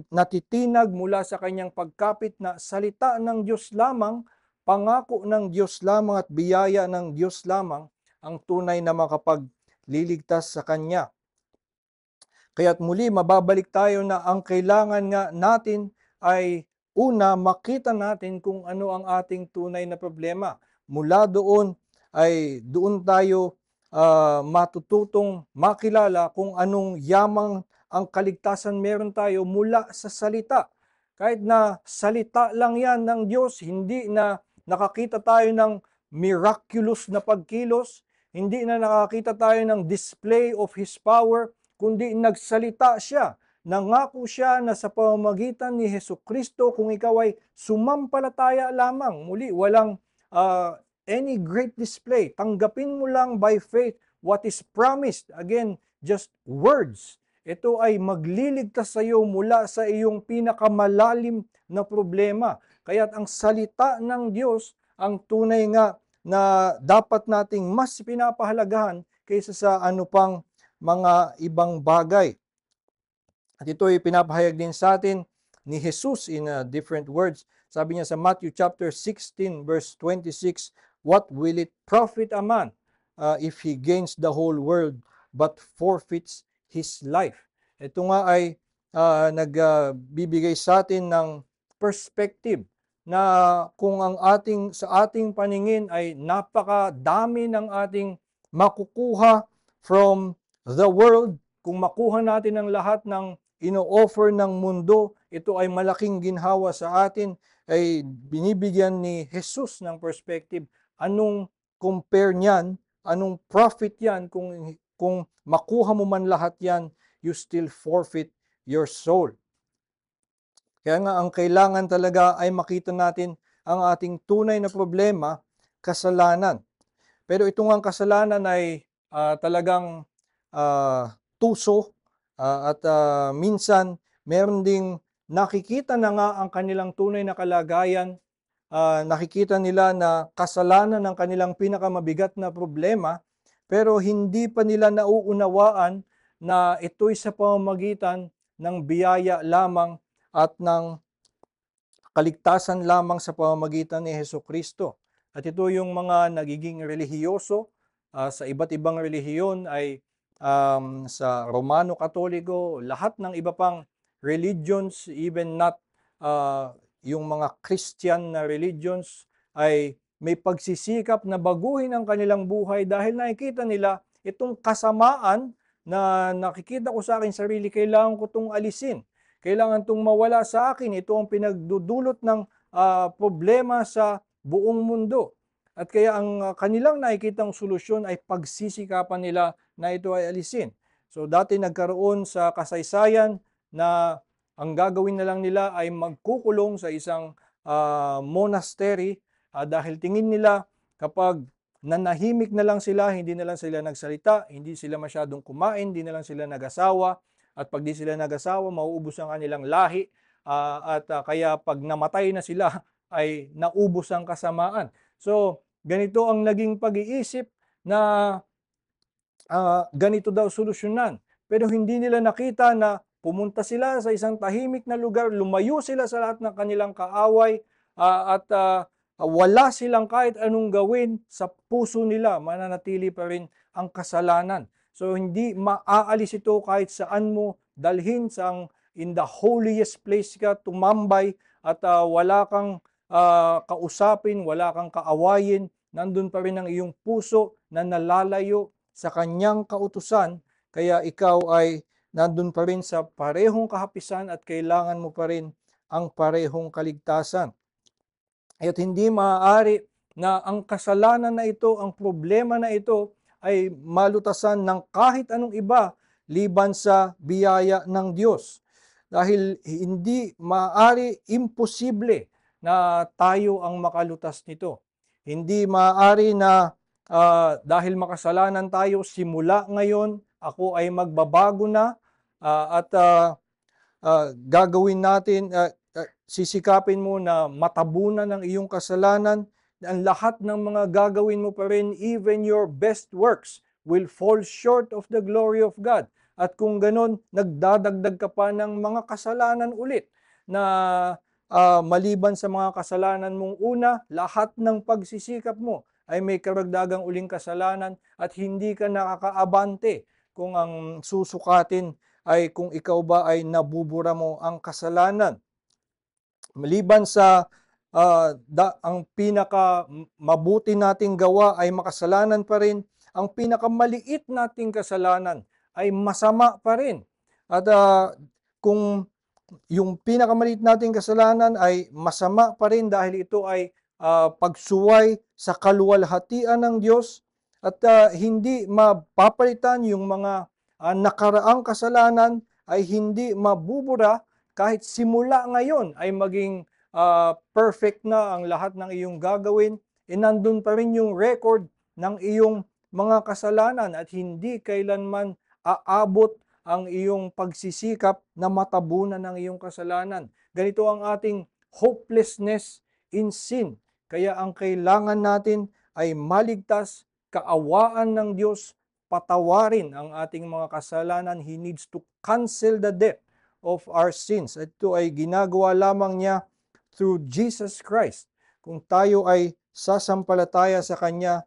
natitinag mula sa kanyang pagkapit na salita ng Diyos lamang, pangako ng Diyos lamang at biyaya ng Diyos lamang ang tunay na makapagliligtas sa kanya. Kaya't muli mababalik tayo na ang kailangan nga natin ay una, makita natin kung ano ang ating tunay na problema. Mula doon ay doon tayo matututong makilala kung anong yamang ang kaligtasan meron tayo mula sa salita. Kahit na salita lang yan ng Diyos, hindi na nakakita tayo ng miraculous na pagkilos, hindi na nakakita tayo ng display of His power, kundi nagsalita siya. Nangako siya na sa pamamagitan ni Hesukristo, kung ikaw ay sumampalataya lamang, muli walang any great display, tanggapin mo lang by faith what is promised. Again, just words. Ito ay magliligtas sa iyo mula sa iyong pinakamalalim na problema. Kaya't ang salita ng Diyos ang tunay nga na dapat nating mas pinapahalagahan kaysa sa ano pang mga ibang bagay. At ito ay pinapahayag din sa atin ni Jesus in different words. Sabi niya sa Matthew chapter 16 verse 26, "What will it profit a man if he gains the whole world but forfeits his life?" Ito nga ay nagbibigay sa atin ng perspective na kung ang sa ating paningin ay napakadami ng ating makukuha from the world, kung makuha natin ang lahat ng ino-offer ng mundo, ito ay malaking ginhawa sa atin, ay binibigyan ni Jesus ng perspective. Anong compare niyan? Anong profit yan kung makuha mo man lahat yan, you still forfeit your soul. Kaya nga ang kailangan talaga ay makita natin ang ating tunay na problema, kasalanan. Pero ito nga kasalanan ay talagang tuso at minsan meron ding nakikita na nga ang kanilang tunay na kalagayan, nakikita nila na kasalanan ng kanilang pinakamabigat na problema, pero hindi pa nila nauunawaan na ito'y sa pamamagitan ng biyaya lamang at ng kaligtasan lamang sa pamamagitan ni Hesukristo. At ito yung mga nagiging relihiyoso sa iba't ibang relihiyon ay sa Romano Katoliko, lahat ng iba pang religions, even not yung mga Christian na religions, ay may pagsisikap na baguhin ang kanilang buhay dahil nakikita nila itong kasamaan na nakikita ko sa akin sarili, kailangan ko itong alisin. Kailangan itong mawala sa akin. Ito ang pinagdudulot ng problema sa buong mundo. At kaya ang kanilang nakikitang solusyon ay pagsisikapan nila na ito ay alisin. So dati nagkaroon sa kasaysayan na ang gagawin na lang nila ay magkukulong sa isang monastery dahil tingin nila kapag nanahimik na lang sila, hindi na lang sila nagsalita, hindi sila masyadong kumain, hindi na lang sila nag-asawa, at pag di sila nag-asawa, mauubos ang kanilang lahi, kaya pag namatay na sila ay naubos ang kasamaan. So ganito ang naging pag-iisip na ganito daw solusyonan. Pero hindi nila nakita na pumunta sila sa isang tahimik na lugar, lumayo sila sa lahat ng kanilang kaaway, at wala silang kahit anong gawin sa puso nila, mananatili pa rin ang kasalanan. So hindi maaalis ito kahit saan mo dalhin, in the holiest place ka tumambay at wala kang kausapin, wala kang kaawayin, nandun pa rin ang iyong puso na nalalayo sa kanyang kautusan, kaya ikaw ay nandun pa rin sa parehong kahapisan at kailangan mo pa rin ang parehong kaligtasan. At hindi maaari na ang kasalanan na ito, ang problema na ito ay malutasan ng kahit anong iba liban sa biyaya ng Diyos. Dahil hindi maaari, imposible na tayo ang makalutas nito. Hindi maaari na dahil makasalanan tayo, simula ngayon, ako ay magbabago na at gagawin natin, sisikapin mo na matabunan ng iyong kasalanan. Ang lahat ng mga gagawin mo pa rin, even your best works, will fall short of the glory of God. at kung ganon, nagdadagdag ka pa ng mga kasalanan ulit na maliban sa mga kasalanan mong una, lahat ng pagsisikap mo ay may karagdagang uling kasalanan at hindi ka nakakaabante kung ang susukatin ay kung ikaw ba ay nabubura mo ang kasalanan. Maliban sa ang pinaka mabuti nating gawa ay makasalanan pa rin, ang pinakamaliit nating kasalanan ay masama pa rin. At kung yung pinakamaliit nating kasalanan ay masama pa rin dahil ito ay pagsuway sa kaluwalhatian ng Diyos at hindi mapapalitan yung mga nakaraang kasalanan ay hindi mabubura kahit simula ngayon ay maging perfect na ang lahat ng iyong gagawin, nandun pa rin yung record ng iyong mga kasalanan at hindi kailanman aabot ang iyong pagsisikap na matabunan ng iyong kasalanan. Ganito ang ating hopelessness in sin. Kaya ang kailangan natin ay maligtas, kaawaan ng Diyos, patawarin ang ating mga kasalanan. He needs to cancel the debt of our sins. Ito ay ginagawa lamang niya through Jesus Christ. Kung tayo ay sasampalataya sa Kanya,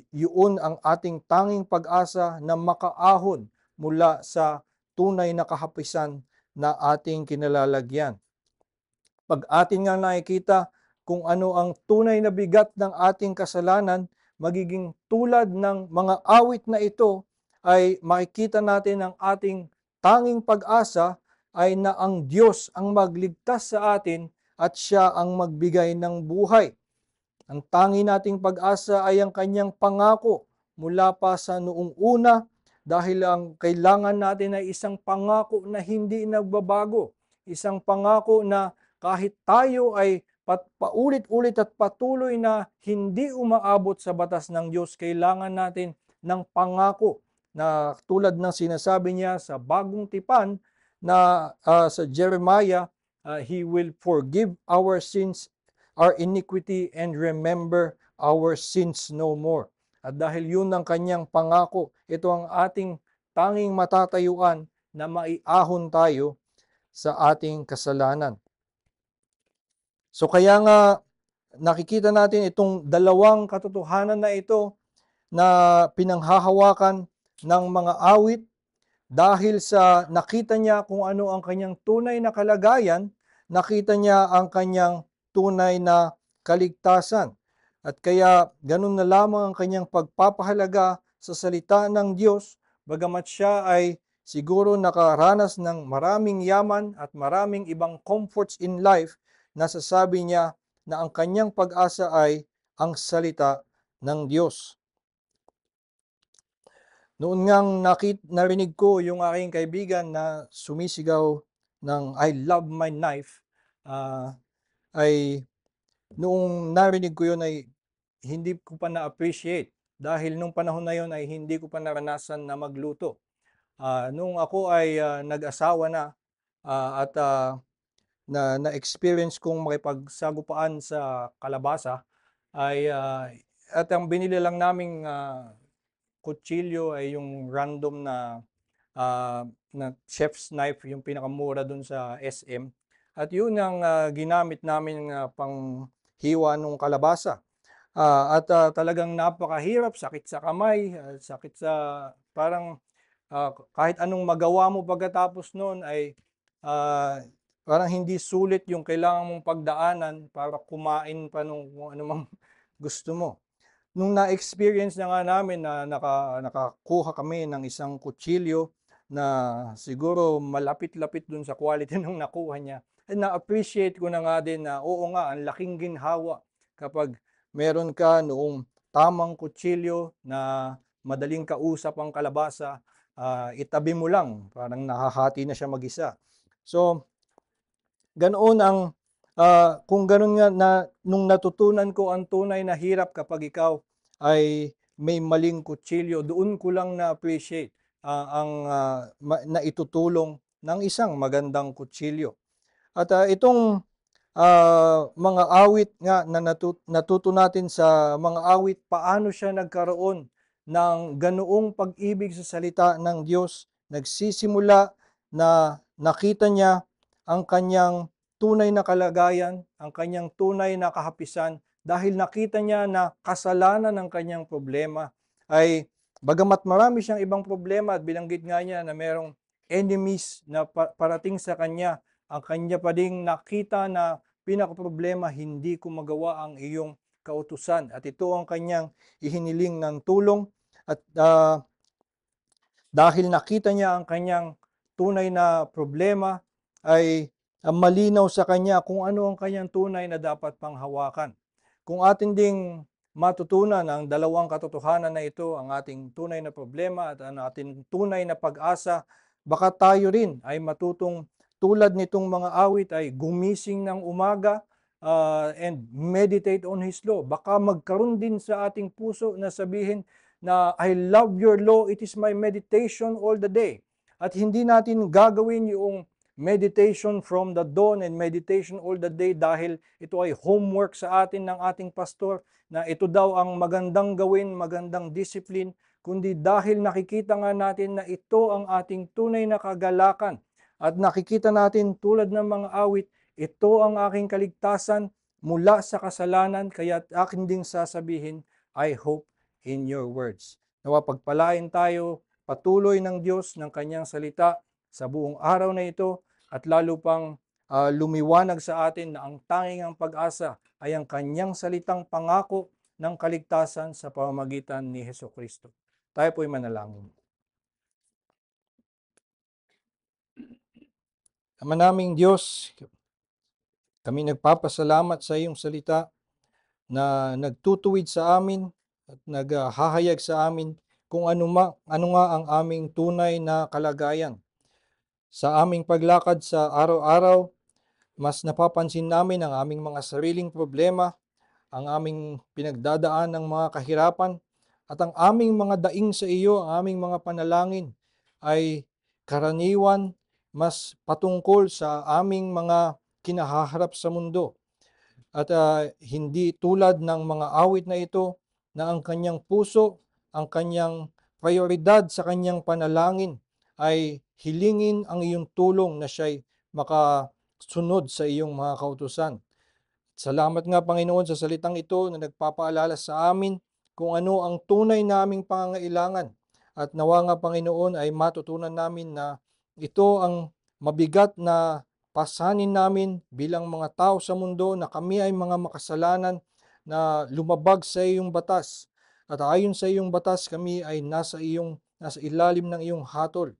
yun ang ating tanging pag-asa na makaahon mula sa tunay na kahapisan na ating kinalalagyan. Pag atin nga nakikita kung ano ang tunay na bigat ng ating kasalanan, magiging tulad ng mga awit na ito, ay makikita natin ang ating tanging pag-asa ay na ang Diyos ang magligtas sa atin at Siya ang magbigay ng buhay. Ang tangi nating pag-asa ay ang Kanyang pangako mula pa sa noong una, dahil ang kailangan natin ay isang pangako na hindi nagbabago. Isang pangako na kahit tayo ay paulit-ulit at patuloy na hindi umaabot sa batas ng Diyos, kailangan natin ng pangako na tulad ng sinasabi niya sa bagong tipan na sa Jeremiah, He will forgive our sins, our iniquity, and remember our sins no more. At dahil yun ang kanyang pangako, ito ang ating tanging matatayuan na maiahon tayo sa ating kasalanan. So kaya nga nakikita natin itong dalawang katotohanan na ito na pinanghahawakan ng mga awit dahil sa nakita niya kung ano ang kanyang tunay na kalagayan, nakita niya ang kanyang tunay na kaligtasan. At kaya ganun na lamang ang kanyang pagpapahalaga sa salita ng Diyos, bagamat siya ay siguro nakaranas ng maraming yaman at maraming ibang comforts in life, nasasabi niya na ang kanyang pag-asa ay ang salita ng Diyos. Noon ngang narinig ko yung aking kaibigan na sumisigaw ng I love my knife, ay noong narinig ko yun ay hindi ko pa na-appreciate dahil nung panahon na yun ay hindi ko pa naranasan na magluto. Nung ako ay nag-asawa na at na-experience kong makipagsagupaan sa kalabasa ay at ang binili lang naming kutsilyo ay yung random na chef's knife, yung pinakamura dun sa SM. At yun ang ginamit namin pang hiwa nung kalabasa. At talagang napakahirap, sakit sa kamay, sakit sa parang kahit anong magawa mo pagkatapos noon ay parang hindi sulit yung kailangan mong pagdaanan para kumain pa nung kung ano mang gusto mo. Nung na-experience na nga namin na nakakuha kami ng isang kutsilyo na siguro malapit-lapit dun sa quality nung nakuha niya, na-appreciate ko na nga din na oo nga, ang laking ginhawa kapag meron ka noong tamang kutsilyo na madaling kausap ang kalabasa, itabi mo lang, parang nahahati na siya mag-isa. So, ganoon ang kung ganoon nga na nung natutunan ko ang tunay na hirap kapag ikaw ay may maling kutsilyo, doon ko lang na-appreciate ang naitutulong ng isang magandang kutsilyo. At itong mga awit nga na natuto natin sa mga awit, paano siya nagkaroon ng ganoong pag-ibig sa salita ng Diyos, nagsisimula na nakita niya ang kanyang tunay na kalagayan, ang kanyang tunay na kahapisan, dahil nakita niya na kasalanan ng kanyang problema ay bagamat marami siyang ibang problema at binanggit nga niya na merong enemies na parating sa kanya, ang kanya pa ding nakita na pinakaproblema, hindi ko magawa ang iyong kautusan. At ito ang kanyang ihiniling ng tulong at dahil nakita niya ang kanyang tunay na problema ay malinaw sa kanya kung ano ang kanyang tunay na dapat panghawakan. Kung atin ding matutunan ang dalawang katotohanan na ito, ang ating tunay na problema at ang ating tunay na pag-asa, baka tayo rin ay matutong tulad nitong mga awit ay gumising ng umaga and meditate on His law. Baka magkaroon din sa ating puso na sabihin na I love your law, it is my meditation all the day. At hindi natin gagawin yung meditation from the dawn and meditation all the day dahil ito ay homework sa atin ng ating pastor na ito daw ang magandang gawin, magandang discipline, kundi dahil nakikita nga natin na ito ang ating tunay na kagalakan at nakikita natin tulad ng mga awit, ito ang aking kaligtasan mula sa kasalanan, kaya akin ding sasabihin, I hope in your words. Nawa pagpalain tayo patuloy ng Diyos ng kanyang salita sa buong araw na ito at lalo pang lumiwanag sa atin na ang tanging ang pag-asa ay ang kanyang salitang pangako ng kaligtasan sa pamamagitan ni Hesukristo. Tayo po'y manalangin. Ama naming Diyos, kami nagpapasalamat sa iyong salita na nagtutuwid sa amin at naghahayag sa amin kung ano nga ang aming tunay na kalagayan. Sa aming paglakad sa araw-araw, mas napapansin namin ang aming mga sariling problema, ang aming pinagdadaan ng mga kahirapan, at ang aming mga daing sa iyo, ang aming mga panalangin ay karaniwan mas patungkol sa aming mga kinahaharap sa mundo. At hindi tulad ng mga awit na ito na ang kanyang puso, ang kanyang prioridad sa kanyang panalangin ay hilingin ang iyong tulong na siya'y makasunod sa iyong mga kautusan. Salamat nga Panginoon sa salitang ito na nagpapaalala sa amin kung ano ang tunay naming pangangailangan. At nawa nga Panginoon ay matutunan namin na ito ang mabigat na pasanin namin bilang mga tao sa mundo, na kami ay mga makasalanan na lumabag sa iyong batas. At ayon sa iyong batas, kami ay nasa ilalim ng iyong hatol.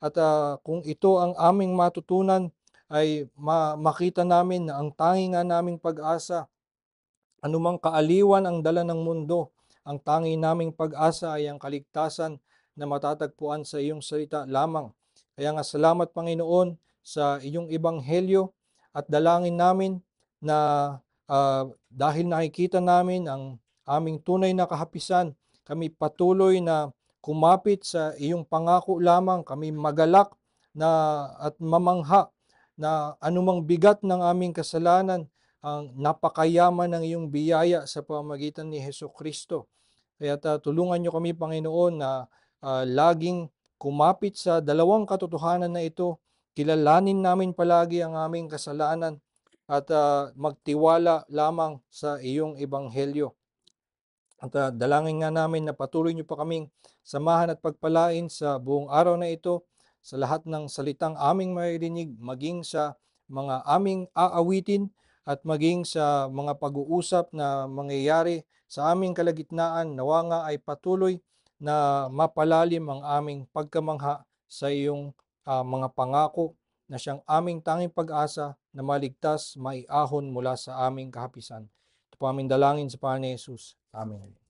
At kung ito ang aming matutunan, ay makita namin na ang tanging nga naming pag-asa, anumang kaaliwan ang dala ng mundo, ang tanging naming pag-asa ay ang kaligtasan na matatagpuan sa iyong salita lamang. Kaya nga salamat Panginoon sa iyong ebanghelyo at dalangin namin na dahil nakikita namin ang aming tunay na kahapisan, kami patuloy na kumapit sa iyong pangako lamang, kami magalak at mamangha na anumang bigat ng aming kasalanan, ang napakayaman ng iyong biyaya sa pamamagitan ni Hesukristo. Kaya tulungan niyo kami Panginoon na laging kumapit sa dalawang katotohanan na ito, kilalanin namin palagi ang aming kasalanan at magtiwala lamang sa iyong ebanghelyo. At dalangin nga namin na patuloy niyo pa kaming samahan at pagpalain sa buong araw na ito, sa lahat ng salitang aming maririnig, maging sa mga aming aawitin at maging sa mga pag-uusap na mangyayari sa aming kalagitnaan. Nawa nga ay patuloy na mapalalim ang aming pagkamangha sa iyong mga pangako na siyang aming tanging pag-asa na maligtas, maiahon mula sa aming kahapisan. Ito po aming dalangin sa pangalan ni Jesus. Amen.